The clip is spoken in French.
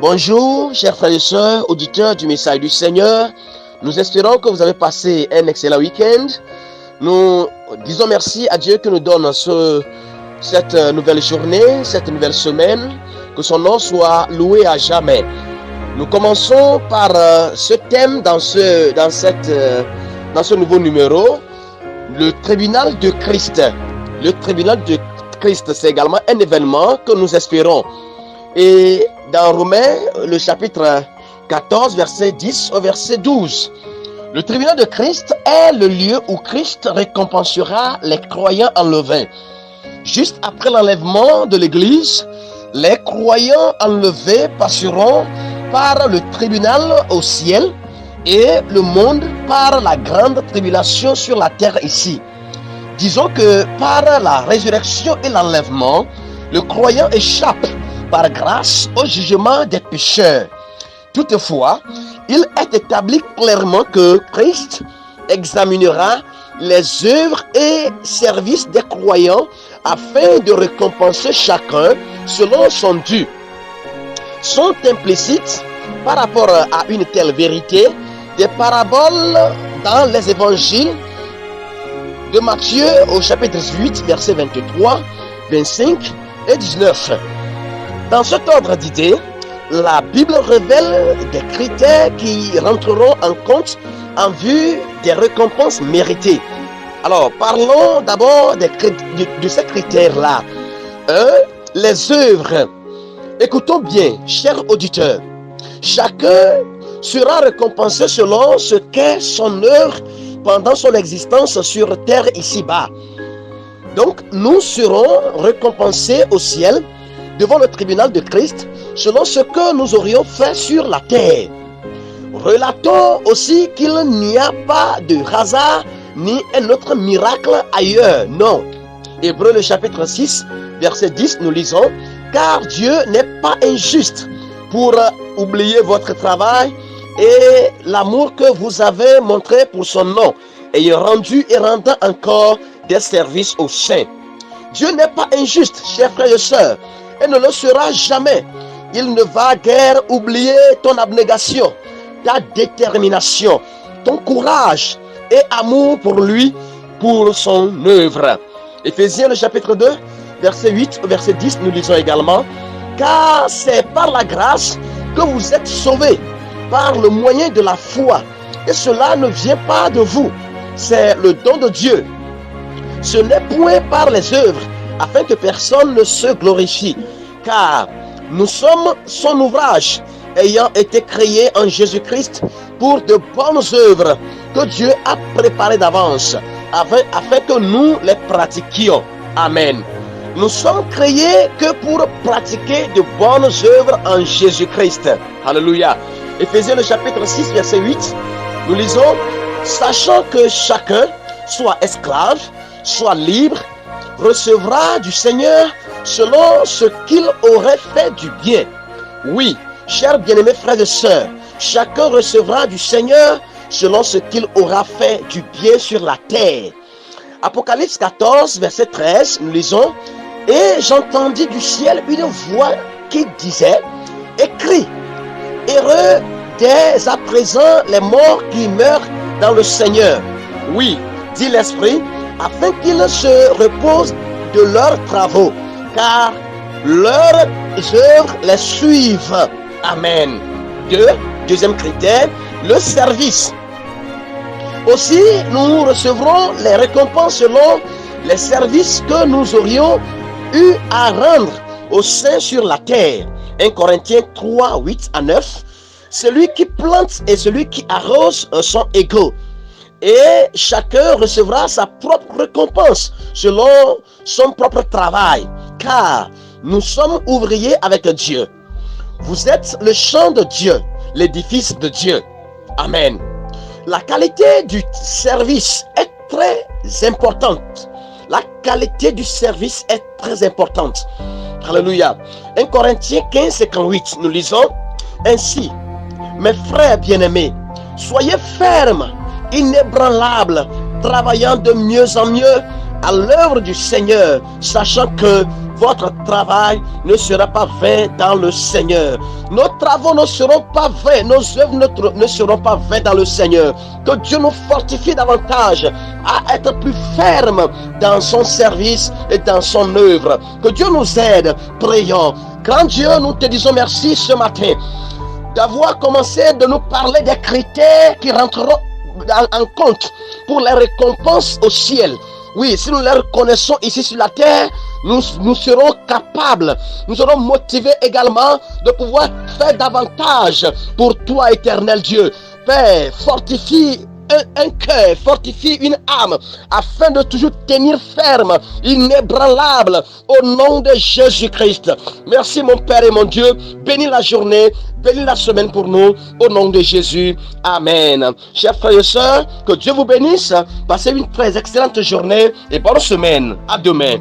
Bonjour, chers frères et sœurs, auditeurs du message du Seigneur. Nous espérons que vous avez passé un excellent week-end. Nous disons merci à Dieu qui nous donne cette nouvelle journée, cette nouvelle semaine. Que son nom soit loué à jamais. Nous commençons par ce thème dans ce nouveau numéro, le tribunal de Christ. Le tribunal de Christ, c'est également un événement que nous espérons. Et dans Romains, le chapitre 14, verset 10 au verset 12, le tribunal de Christ est le lieu où Christ récompensera les croyants enlevés. Juste après l'enlèvement de l'Église, les croyants enlevés passeront par le tribunal au ciel et le monde par la grande tribulation sur la terre ici. Disons que par la résurrection et l'enlèvement, le croyant échappe par grâce au jugement des pécheurs. Toutefois, il est établi clairement que Christ examinera les œuvres et services des croyants afin de récompenser chacun selon son dû. Sont implicites par rapport à une telle vérité des paraboles dans les évangiles de Matthieu au chapitre 8, versets 23, 25 et 19. Dans cet ordre d'idées, la Bible révèle des critères qui rentreront en compte en vue des récompenses méritées. Alors, parlons d'abord de ces critères-là. 1. Les œuvres. Écoutons bien, chers auditeurs. Chacun sera récompensé selon ce qu'est son œuvre pendant son existence sur terre ici-bas. Donc, nous serons récompensés au ciel devant le tribunal de Christ selon ce que nous aurions fait sur la terre. Relatons aussi qu'il n'y a pas de hasard ni un autre miracle ailleurs. Non. Hébreux le chapitre 6, verset 10, nous lisons: car Dieu n'est pas injuste pour oublier votre travail et l'amour que vous avez montré pour son nom, ayant rendu et rendant encore des services aux saints. Dieu n'est pas injuste, chers frères et sœurs, et ne le sera jamais. Il ne va guère oublier ton abnégation, ta détermination, ton courage et amour pour lui, pour son œuvre. Éphésiens le chapitre 2, verset 8 au verset 10, nous lisons également: car c'est par la grâce que vous êtes sauvés, par le moyen de la foi, et cela ne vient pas de vous, c'est le don de Dieu. Ce n'est point par les œuvres, afin que personne ne se glorifie, car nous sommes son ouvrage, ayant été créés en Jésus-Christ pour de bonnes œuvres que Dieu a préparées d'avance, afin que nous les pratiquions. Amen. Nous sommes créés que pour pratiquer de bonnes œuvres en Jésus-Christ. Alléluia. Éphésiens le chapitre 6, verset 8, nous lisons: sachant que chacun, soit esclave, soit libre, recevra du Seigneur selon ce qu'il aurait fait du bien. Oui, chers bien-aimés frères et sœurs, chacun recevra du Seigneur selon ce qu'il aura fait du bien sur la terre. Apocalypse 14, verset 13, nous lisons: et j'entendis du ciel une voix qui disait: écris, heureux dès à présent les morts qui meurent dans le Seigneur. Oui, dit l'Esprit, afin qu'ils se reposent de leurs travaux, car leurs œuvres les suivent. Amen. Deuxième critère, le service. Aussi, nous recevrons les récompenses selon les services que nous aurions eu à rendre aux saints sur la terre. 1 Corinthiens 3, 8 à 9. Celui qui plante et celui qui arrose sont égaux, et chacun recevra sa propre récompense selon son propre travail, car nous sommes ouvriers avec Dieu. Vous êtes le champ de Dieu, l'édifice de Dieu. Amen. La qualité du service est très importante. La qualité du service est très importante. Alléluia. 1 Corinthiens 15, 58, nous lisons: ainsi, mes frères bien-aimés, soyez fermes, inébranlables, travaillant de mieux en mieux à l'œuvre du Seigneur, sachant que votre travail ne sera pas vain dans le Seigneur. Nos travaux ne seront pas vains, nos œuvres ne seront pas vains dans le Seigneur. Que Dieu nous fortifie davantage à être plus fermes dans son service et dans son œuvre. Que Dieu nous aide, prions. Grand Dieu, nous te disons merci ce matin d'avoir commencé de nous parler des critères qui rentreront en compte pour les récompenses au ciel. Oui, si nous les reconnaissons ici sur la terre, nous serons capables, nous serons motivés également de pouvoir faire davantage pour toi, éternel Dieu. Père, fortifie un cœur, fortifie une âme, afin de toujours tenir ferme, inébranlable, au nom de Jésus-Christ. Merci mon Père et mon Dieu. Bénis la journée, bénis la semaine pour nous, au nom de Jésus. Amen. Chers frères et sœurs, que Dieu vous bénisse. Passez une très excellente journée et bonne semaine. À demain.